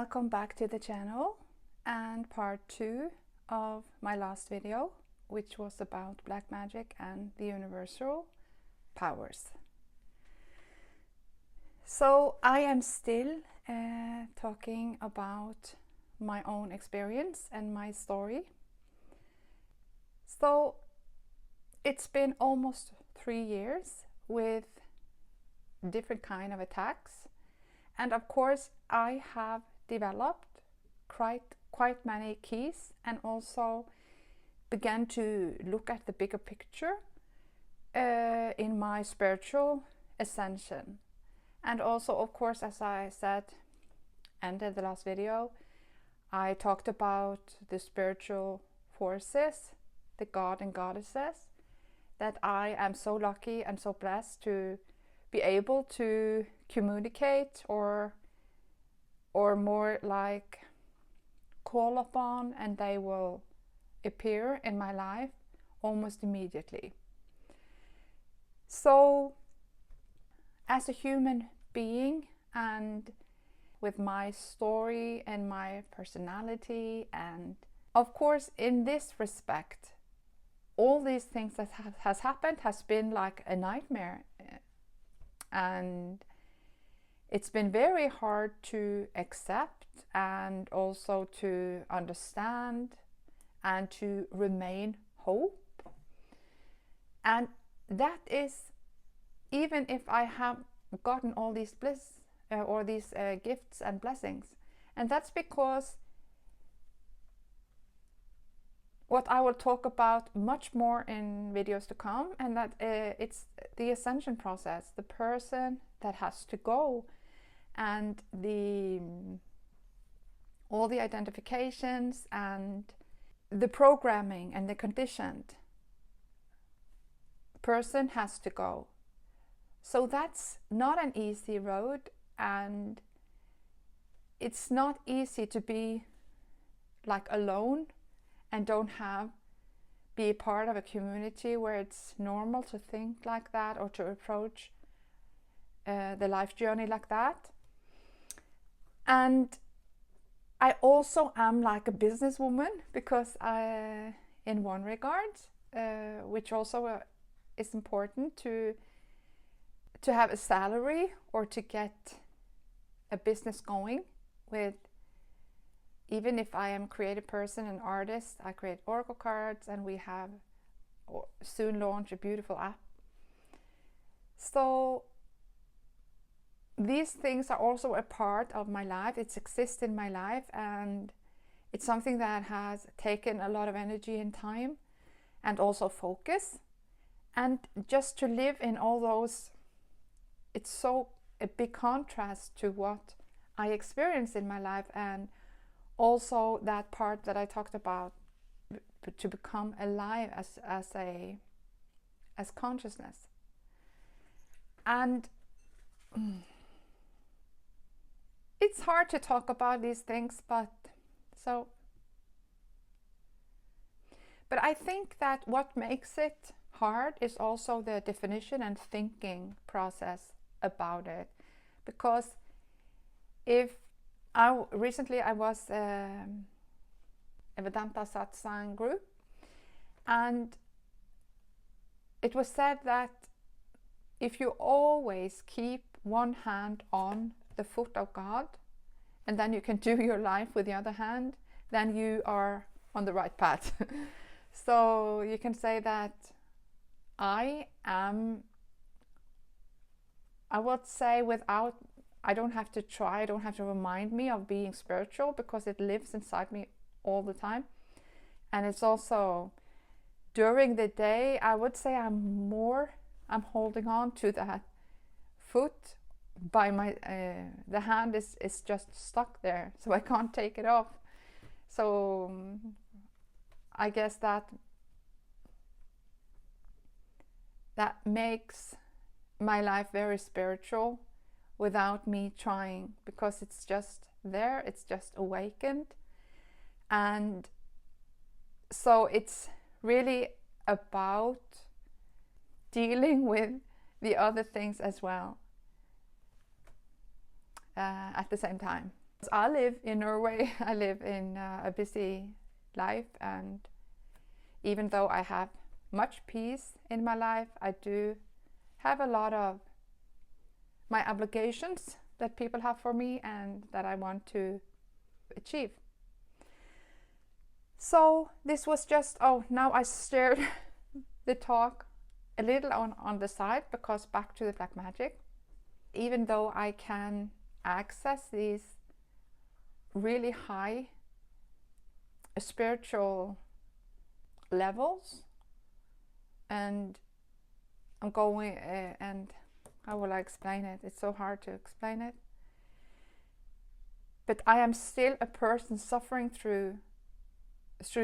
Welcome back to the channel and part 2 of my last video, which was about black magic and the universal powers. So I am still talking about my own experience and my story. So it's been almost 3 years with different kind of attacks, and of course I have developed quite many keys and also began to look at the bigger picture in my spiritual ascension. And also, of course, as I said ended the last video, I talked about the spiritual forces, the god and goddesses, that I am so lucky and so blessed to be able to communicate or more like call upon, and they will appear in my life almost immediately. So as a human being, and with my story and my personality, and of course in this respect, all these things that has happened has been like a nightmare, and it's been very hard to accept and also to understand and to remain hope. And that is, even if I have gotten all these bliss or these gifts and blessings, and that's because what I will talk about much more in videos to come, and that it's the ascension process, the person that has to go, and all the identifications and the programming and the conditioned person has to go. So that's not an easy road, and it's not easy to be like alone and don't be a part of a community where it's normal to think like that or to approach the life journey like that. And I also am like a businesswoman, because in one regard, which also is important, to have a salary or to get a business going with. Even if I am a creative person and artist, I create oracle cards, and we have soon launch a beautiful app. So these things are also a part of my life. It exists in my life, and it's something that has taken a lot of energy and time and also focus. And just to live in all those, it's so a big contrast to what I experienced in my life, and also that part that I talked about, to become alive as consciousness. And it's hard to talk about these things, but I think that what makes it hard is also the definition and thinking process about it. Because recently I was a Vedanta satsang group, and it was said that if you always keep one hand on the foot of God, and then you can do your life with the other hand, then you are on the right path. So you can say that I would say, I don't have to try, I don't have to remind me of being spiritual, because it lives inside me all the time. And it's also during the day, I would say I'm holding on to that foot by the hand is just stuck there, so I can't take it off. So I guess that makes my life very spiritual without me trying, because it's just there, it's just awakened. And so it's really about dealing with the other things as well at the same time. I live in Norway. I live in a busy life, and even though I have much peace in my life, I do have a lot of my obligations that people have for me and that I want to achieve. So this was just, now I steered the talk a little on the side, because back to the black magic, even though I can access these really high spiritual levels, and I'm going, and how will I explain it? It's so hard to explain it. But I am still a person suffering through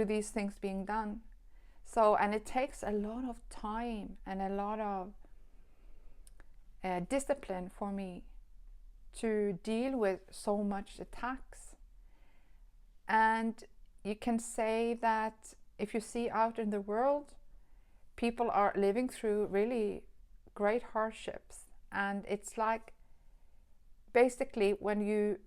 these things being done. So, and it takes a lot of time and a lot of discipline for me to deal with so much attacks. And you can say that if you see out in the world, people are living through really great hardships. And it's like, basically, when you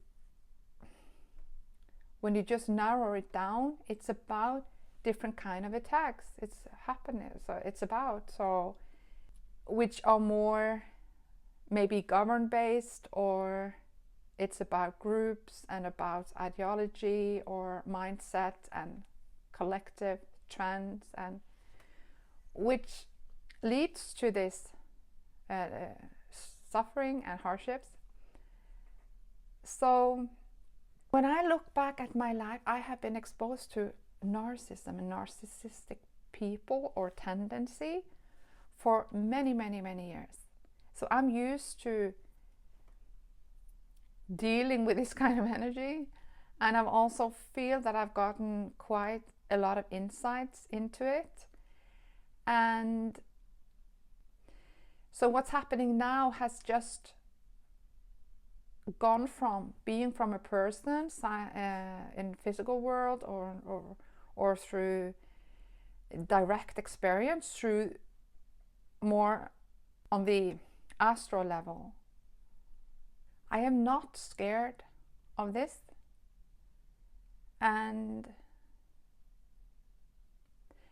just narrow it down, it's about different kind of attacks. It's happiness. So it's about, so which are more maybe government based, or it's about groups and about ideology or mindset and collective trends, and which leads to this suffering and hardships. So when I look back at my life, I have been exposed to narcissism and narcissistic people or tendency for many, many, many years. So I'm used to dealing with this kind of energy, and I also feel that I've gotten quite a lot of insights into it. And so what's happening now has just gone from being from a person in physical world or through direct experience, through more on the astral level. I am not scared of this, and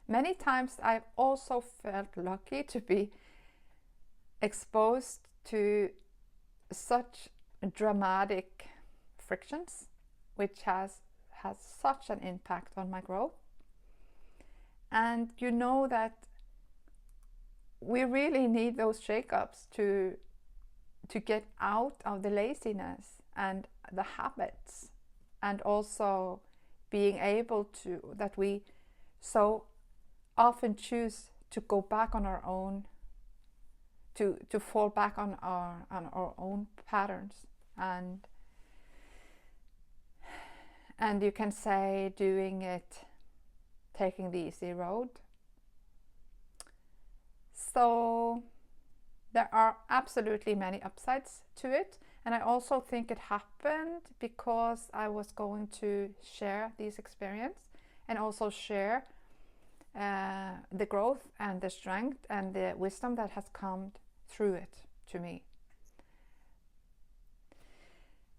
many times I've also felt lucky to be exposed to such dramatic frictions, which has such an impact on my growth. And you know that we really need those shakeups to get out of the laziness and the habits, and also being able to, that we so often choose to go back on our own, to fall back on our own patterns, and you can say doing it, taking the easy road. So there are absolutely many upsides to it, and I also think it happened because I was going to share these experiences and also share the growth and the strength and the wisdom that has come through it to me.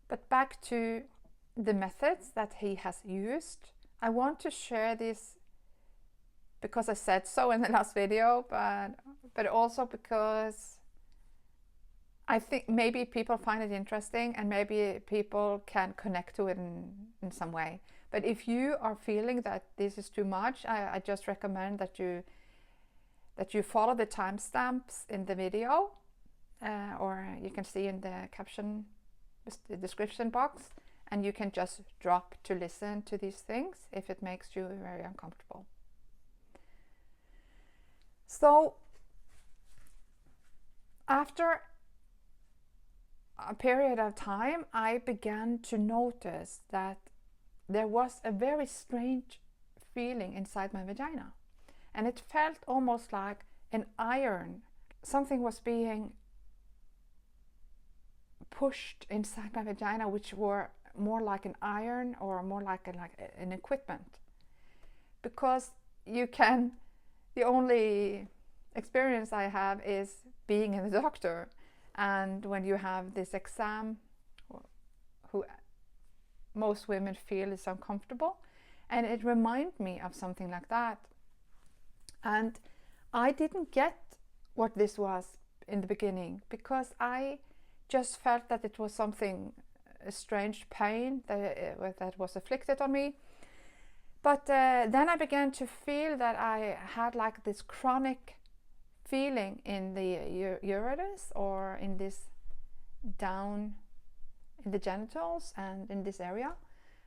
But back to the methods that he has used, I want to share this because I said so in the last video, but also because I think maybe people find it interesting, and maybe people can connect to it in some way. But if you are feeling that this is too much, I just recommend that you follow the timestamps in the video, or you can see in the caption, the description box, and you can just drop to listen to these things if it makes you very uncomfortable. So after a period of time, I began to notice that there was a very strange feeling inside my vagina, and it felt almost like an iron. Something was being pushed inside my vagina, which were more like an iron or more like an equipment. Because the only experience I have is being in the doctor, and when you have this exam, most women feel is uncomfortable. And it reminded me of something like that. And I didn't get what this was in the beginning, because I just felt that it was something, a strange pain that was afflicted on me. But then I began to feel that I had like this chronic feeling in the uterus, or in this down in the genitals and in this area.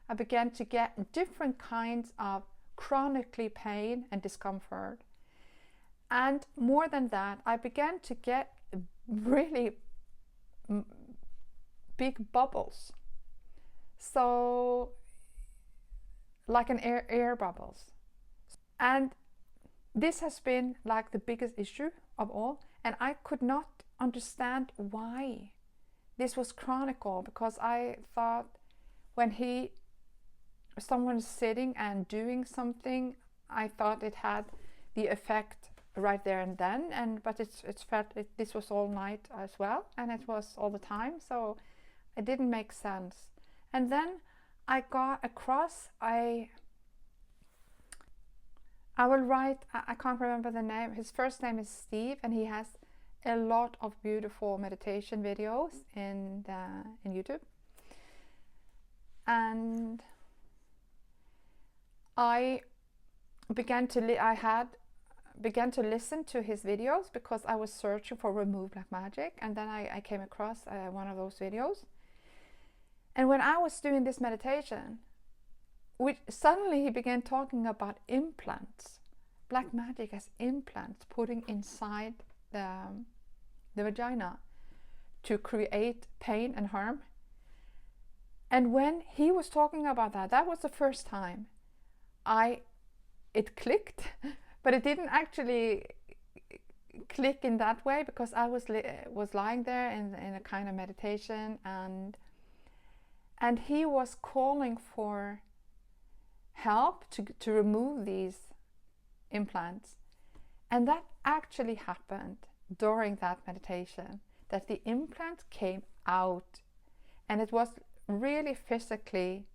I began to get different kinds of chronically pain and discomfort. And more than that, I began to get really big bubbles. So like an air bubbles. And this has been like the biggest issue of all. And I could not understand why this was chronical, because I thought when someone's sitting and doing something, I thought it had the effect right there and then, but this was all night as well, and it was all the time, so it didn't make sense. And then I got across, I will write, I can't remember the name, his first name is Steve, and he has a lot of beautiful meditation videos in YouTube. And I began to listen to his videos, because I was searching for Remove Black Magic, and then I came across one of those videos. And when I was doing this meditation, suddenly he began talking about implants, black magic as implants, putting inside the vagina to create pain and harm. And when he was talking about that was the first time it clicked, but it didn't actually click in that way, because I was lying there in a kind of meditation, and he was calling for help to remove these implants. And that actually happened during that meditation, that the implant came out, and it was really physically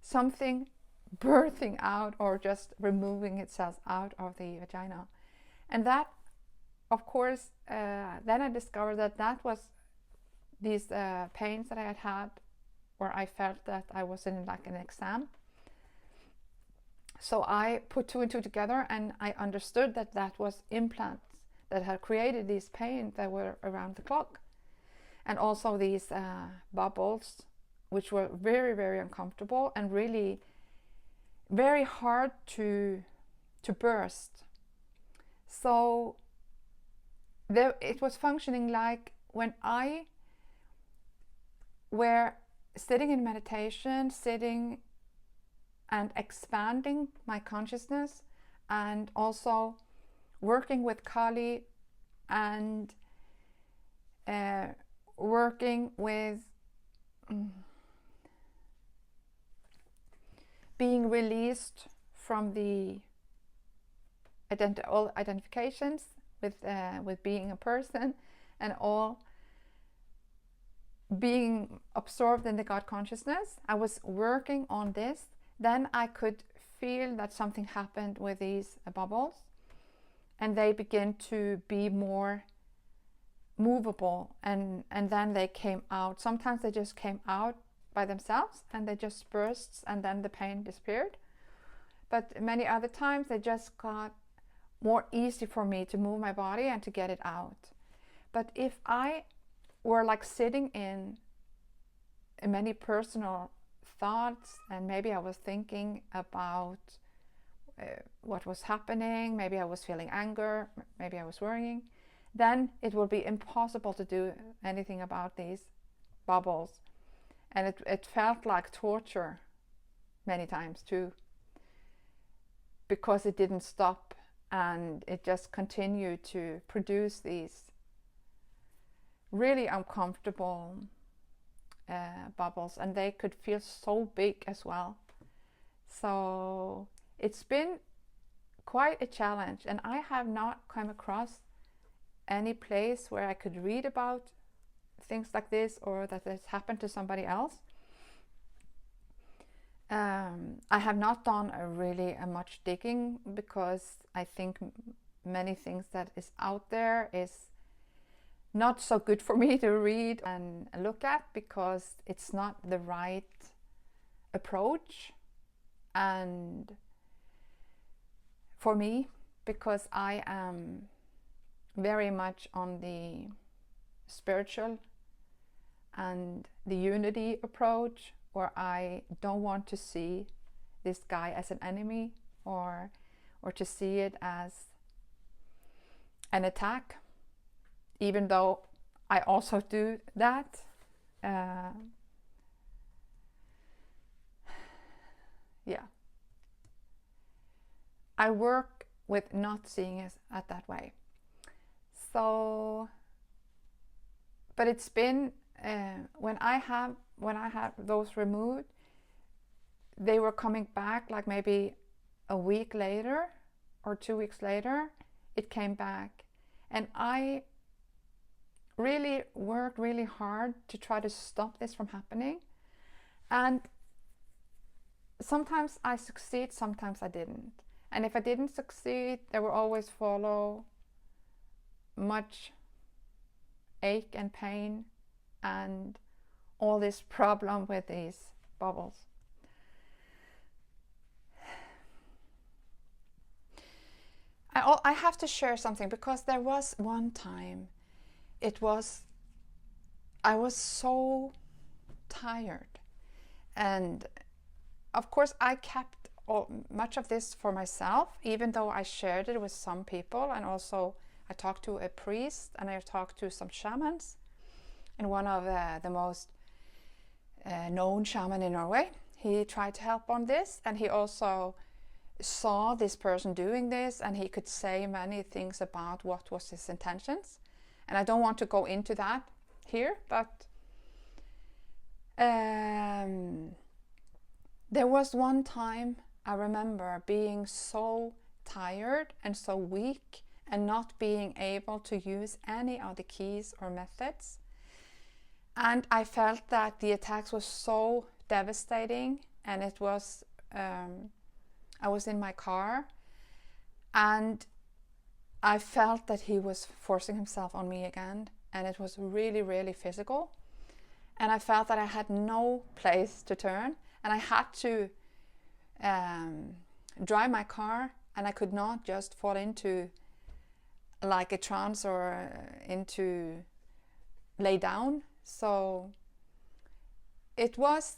something birthing out, or just removing itself out of the vagina. And that, of course, then I discovered that was these pains that I had, where I felt that I was in like an exam. So I put two and two together, and I understood that was implants that had created these pains that were around the clock, and also these bubbles, which were very, very uncomfortable and really very hard to burst. So it was functioning like when I were sitting in meditation, sitting and expanding my consciousness, and also working with Kali, and working with being released from the all identifications with being a person, and all being absorbed in the God consciousness. I was working on this. Then I could feel that something happened with these bubbles, and they begin to be more movable, and then they came out. Sometimes they just came out by themselves, and they just burst, and then the pain disappeared. But many other times they just got more easy for me to move my body and to get it out. But if I were like sitting in many personal thoughts, and maybe I was thinking about what was happening, maybe I was feeling anger, maybe I was worrying, then it will be impossible to do anything about these bubbles. And it felt like torture many times too, because it didn't stop, and it just continued to produce these really uncomfortable bubbles, and they could feel so big as well. So it's been quite a challenge, and I have not come across any place where I could read about things like this, or that has happened to somebody else. I have not done really much digging, because I think many things that is out there is not so good for me to read and look at, because it's not the right approach. And for me, because I am very much on the spiritual and the unity approach, where I don't want to see this guy as an enemy, or to see it as an attack, even though I also do that. Yeah. I work with not seeing it that way. So, but it's been when I had those removed, they were coming back like maybe a week later or 2 weeks later. It came back, and I really worked really hard to try to stop this from happening. And sometimes I succeed, sometimes I didn't. And if I didn't succeed, there will always follow much ache and pain and all this problem with these bubbles. I have to share something, because there was one time I was so tired, and of course I kept much of this for myself, even though I shared it with some people. And also I talked to a priest, and I talked to some shamans, and one of the most known shaman in Norway, he tried to help on this, and he also saw this person doing this, and he could say many things about what was his intentions. And I don't want to go into that here, but there was one time I remember being so tired and so weak, and not being able to use any of the keys or methods. And I felt that the attacks were so devastating, and it was I was in my car, and I felt that he was forcing himself on me again, and it was really, really physical. And I felt that I had no place to turn, and I had to drive my car, and I could not just fall into like a trance or into lay down. So it was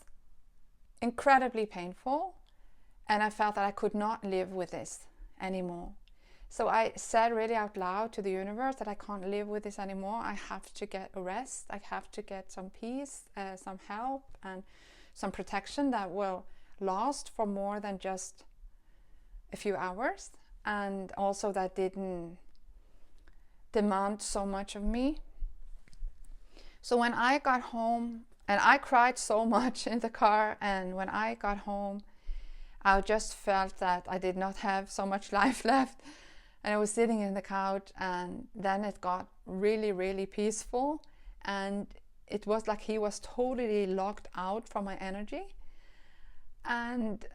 incredibly painful, and I felt that I could not live with this anymore. So I said really out loud to the universe that I can't live with this anymore. I have to get a rest. I have to get some peace, some help, and some protection that will last for more than just a few hours, and also that didn't demand so much of me. So when I got home, and I cried so much in the car, and when I got home, I just felt that I did not have so much life left. And I was sitting in the couch, and then it got really, really peaceful. And it was like he was totally locked out from my energy. And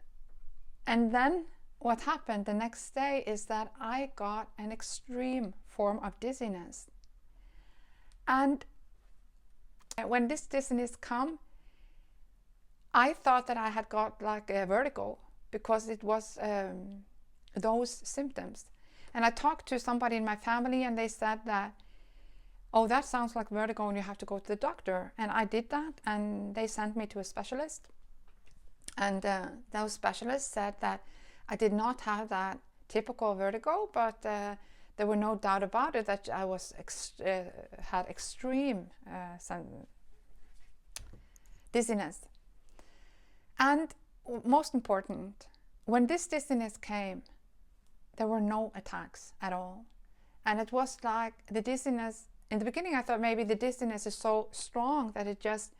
then what happened the next day is that I got an extreme form of dizziness. And when this dizziness came, I thought that I had got like a vertigo, because it was those symptoms. And I talked to somebody in my family, and they said that, oh, that sounds like vertigo and you have to go to the doctor. And I did that, and they sent me to a specialist. And those specialists said that I did not have that typical vertigo, but there were no doubt about it that I was had extreme dizziness. And most important, when this dizziness came, there were no attacks at all. And it was like the dizziness, in the beginning I thought maybe the dizziness is so strong that it just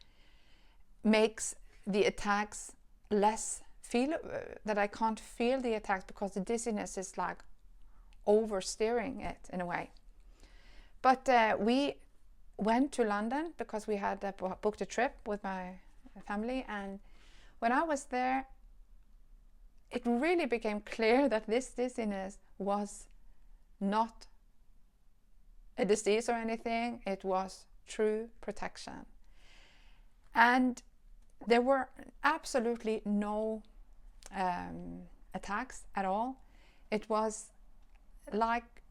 makes the attacks less feel, that I can't feel the attacks, because the dizziness is like oversteering it in a way. But we went to London because we had booked a trip with my family, and when I was there, it really became clear that this dizziness was not a disease or anything. It was true protection. And there were absolutely no attacks at all. It was like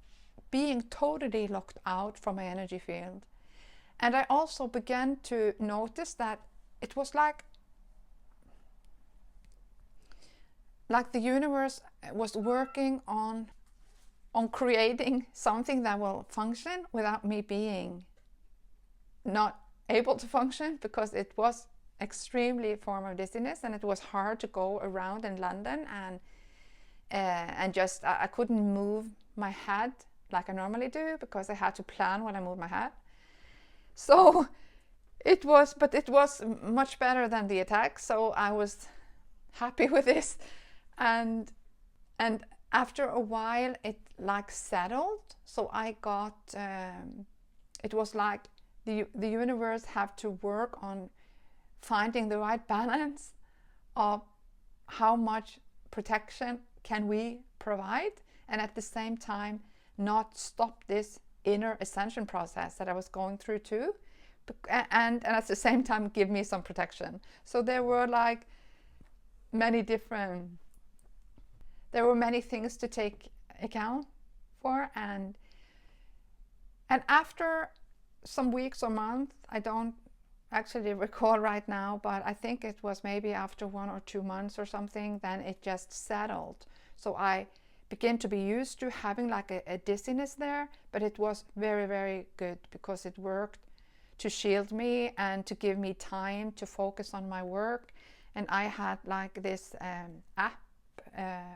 being totally locked out from my energy field. And I also began to notice that it was like the universe was working on creating something that will function without me being not able to function, because it was extremely a form of dizziness, and it was hard to go around in London, and just I couldn't move my head like I normally do, because I had to plan when I moved my head. So it was much better than the attack, so I was happy with this. And after a while it like settled, so I got it was like the universe have to work on finding the right balance of how much protection can we provide, and at the same time not stop this inner ascension process that I was going through too, and at the same time give me some protection. So there were like many things to take account for, and after some weeks or months, I don't actually recall right now, but I think it was maybe after 1 or 2 months or something, then it just settled. So I began to be used to having like a dizziness there, but it was very, very good, because it worked to shield me and to give me time to focus on my work. And I had like this app,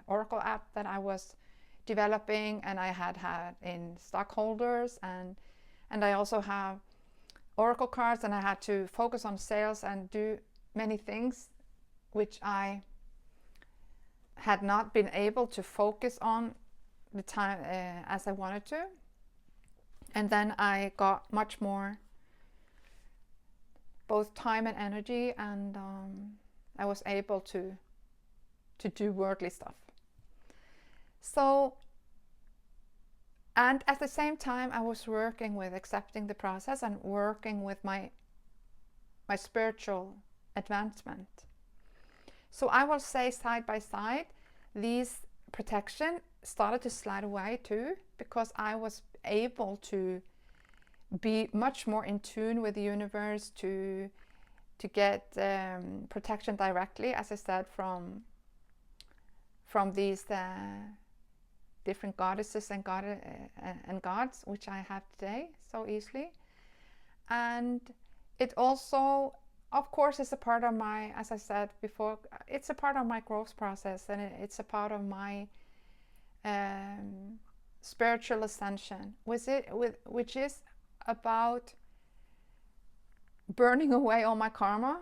Oracle app that I was developing, and I had in stockholders, and I also have Oracle cards, and I had to focus on sales and do many things which I had not been able to focus on the time as I wanted to. And then I got much more both time and energy, and I was able to do worldly stuff. So, and at the same time I was working with accepting the process and working with my spiritual advancement. So I will say, side by side, these protection started to slide away too, because I was able to be much more in tune with the universe, to get protection directly, as I said, from these different goddesses and gods, which I have today so easily. And it also, of course, is a part of my, as I said before, it's a part of my growth process, and it's a part of my spiritual ascension, which is about burning away all my karma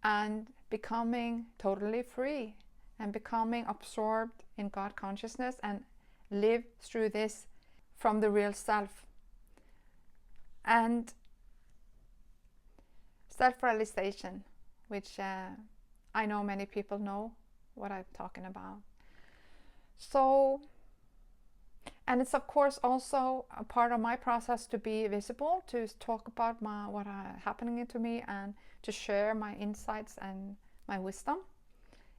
and becoming totally free, and becoming absorbed in God consciousness, and live through this from the real self. And self-realization, which I know many people know what I'm talking about. So, and it's of course also a part of my process to be visible, to talk about what are happening to me, and to share my insights and my wisdom,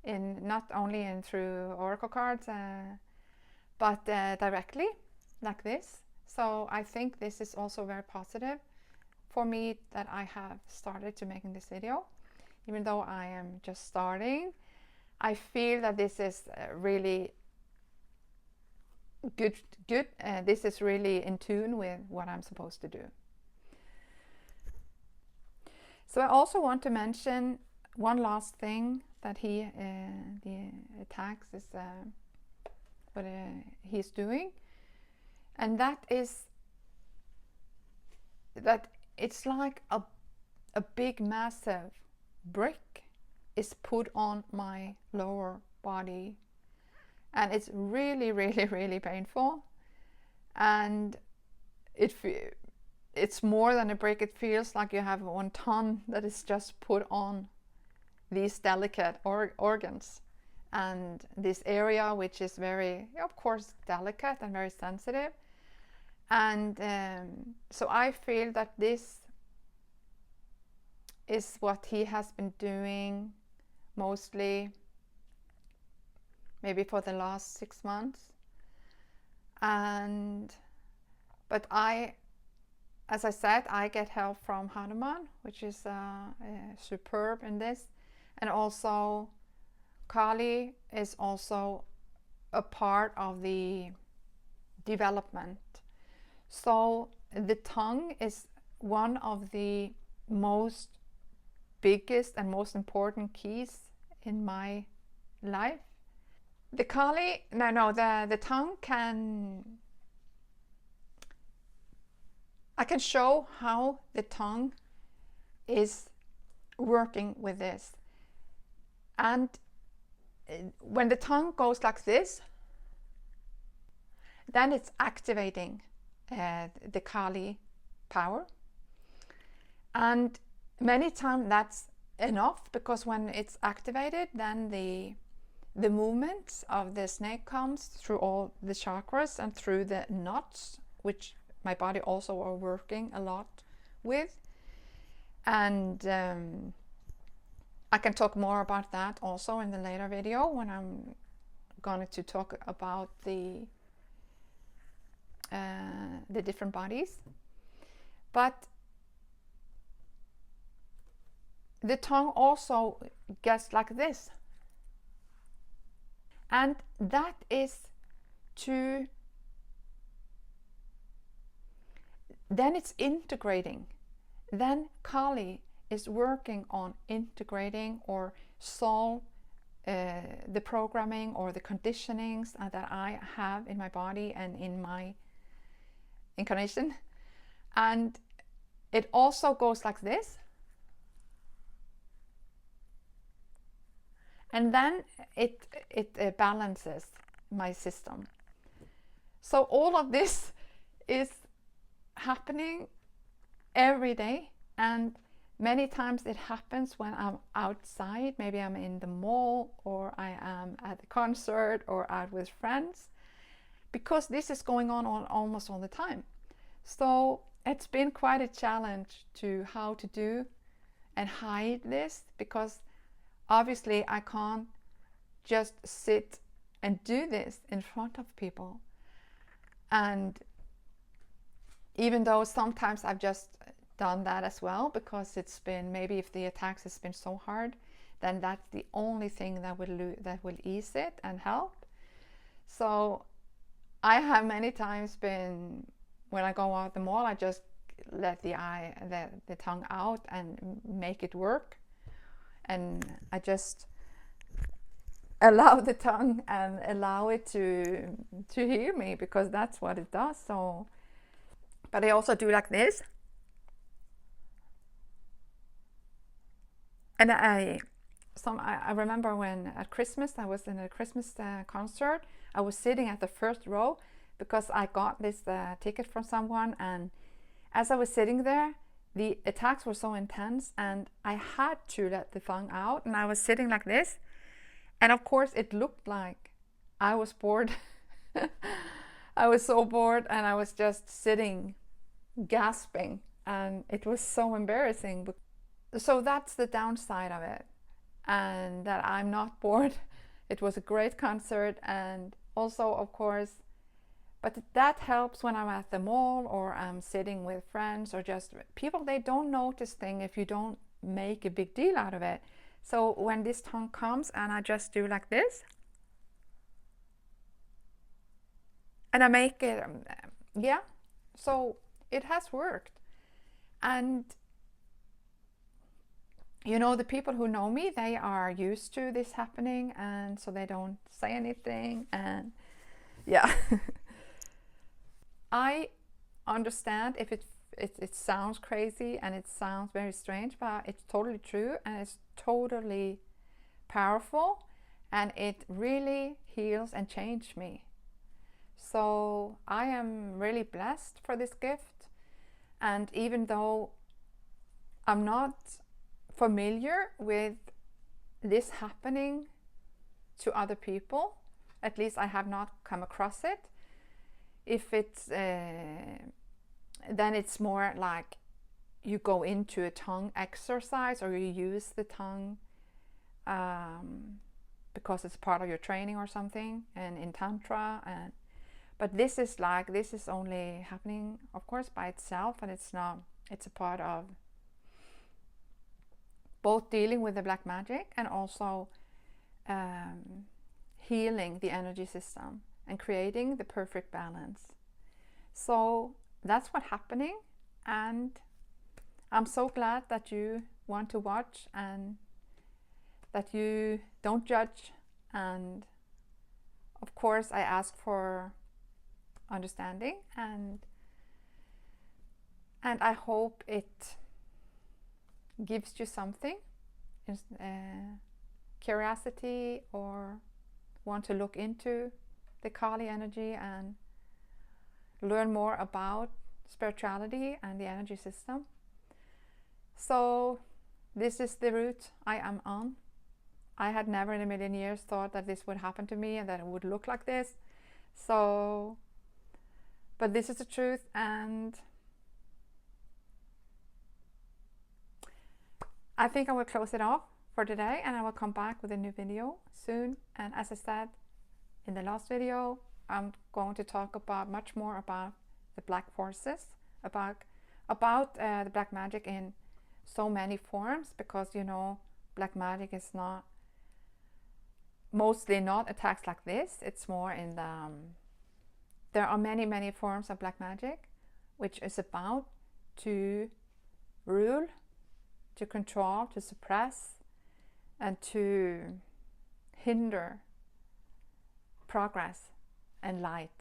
in not only through oracle cards, but directly like this. So I think this is also very positive for me, that I have started to making this video. Even though I am just starting, I feel that this is really good. This is really in tune with what I'm supposed to do. So I also want to mention one last thing that the attacks is what he's doing, and that is that it's like a big massive brick is put on my lower body, and it's really, really, really painful, and it's more than a brick. It feels like you have 1 ton that is just put on these delicate organs, and this area which is very, of course, delicate and very sensitive. And so I feel that this is what he has been doing mostly, maybe for the last 6 months. But as I said, I get help from Hanuman, which is superb in this. And also Kali is also a part of the development. So the tongue is one of the most biggest and most important keys in my life. The Kali, the tongue I can show how the tongue is working with this. And when the tongue goes like this, then it's activating the Kali power. And many times that's enough, because when it's activated, then the movements of the snake comes through all the chakras and through the knots, which my body also are working a lot with. And I can talk more about that also in the later video, when I'm going to talk about the different bodies. But the tongue also gets like this, and that is then it's integrating. Then Kali is working on integrating or solve the programming or the conditionings that I have in my body and in my incarnation. And it also goes like this. And then it balances my system. So all of this is happening every day, and many times it happens when I'm outside. Maybe I'm in the mall, or I am at a concert, or out with friends, because this is going on almost all the time. So it's been quite a challenge to how to do and hide this, because obviously I can't just sit and do this in front of people. And even though sometimes I've just done that as well, because it's been, maybe if the attacks has been so hard, then that's the only thing that will ease it and help. So I have many times been, when I go out the mall, I just let the tongue out and make it work, and I just allow the tongue and allow it to hear me, because that's what it does. So, but I also do like this. And I remember when at Christmas, I was in a Christmas concert. I was sitting at the first row because I got this ticket from someone. And as I was sitting there, the attacks were so intense, and I had to let the tongue out. And I was sitting like this. And of course, it looked like I was bored. I was so bored, and I was just sitting, gasping. And it was so embarrassing. So that's the downside of it, and that I'm not bored. It was a great concert, and also, of course, but that helps when I'm at the mall, or I'm sitting with friends, or just people. They don't notice things if you don't make a big deal out of it. So when this tongue comes, and I just do like this, and I make it, so it has worked. And you know, the people who know me, they are used to this happening, and so they don't say anything. And yeah. I understand if it sounds crazy and it sounds very strange, but it's totally true, and it's totally powerful, and it really heals and changes me. So I am really blessed for this gift. And even though I'm not familiar with this happening to other people. At least I have not come across it. If it's then it's more like you go into a tongue exercise, or you use the tongue because it's part of your training or something, and in tantra. And but this is only happening, of course, by itself, and it's a part of both dealing with the black magic and also healing the energy system and creating the perfect balance. So that's what's happening, and I'm so glad that you want to watch and that you don't judge. And of course I ask for understanding, and I hope it gives you something, curiosity, or want to look into the Kali energy and learn more about spirituality and the energy system. So this is the route I am on. I had never in a million years thought that this would happen to me and that it would look like this. So, but this is the truth, and I think I will close it off for today, and I will come back with a new video soon. And as I said in the last video, I'm going to talk about much more about the black forces, about the black magic in so many forms, because black magic is mostly not attacks like this. It's more in there are many forms of black magic, which is about to rule, to control, to suppress, and to hinder progress and light.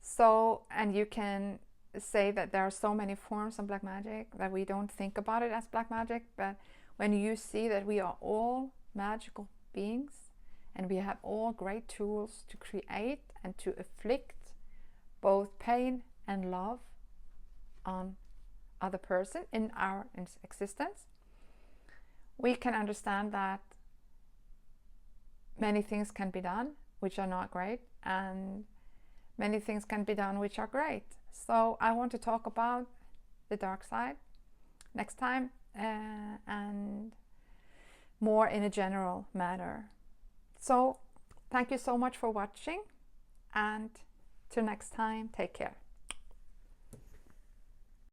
So, and you can say that there are so many forms of black magic that we don't think about it as black magic, but when you see that we are all magical beings and we have all great tools to create and to inflict both pain and love on other person in our existence, we can understand that many things can be done which are not great, and many things can be done which are great. So I want to talk about the dark side next time, and more in a general manner. So thank you so much for watching, and till next time, take care.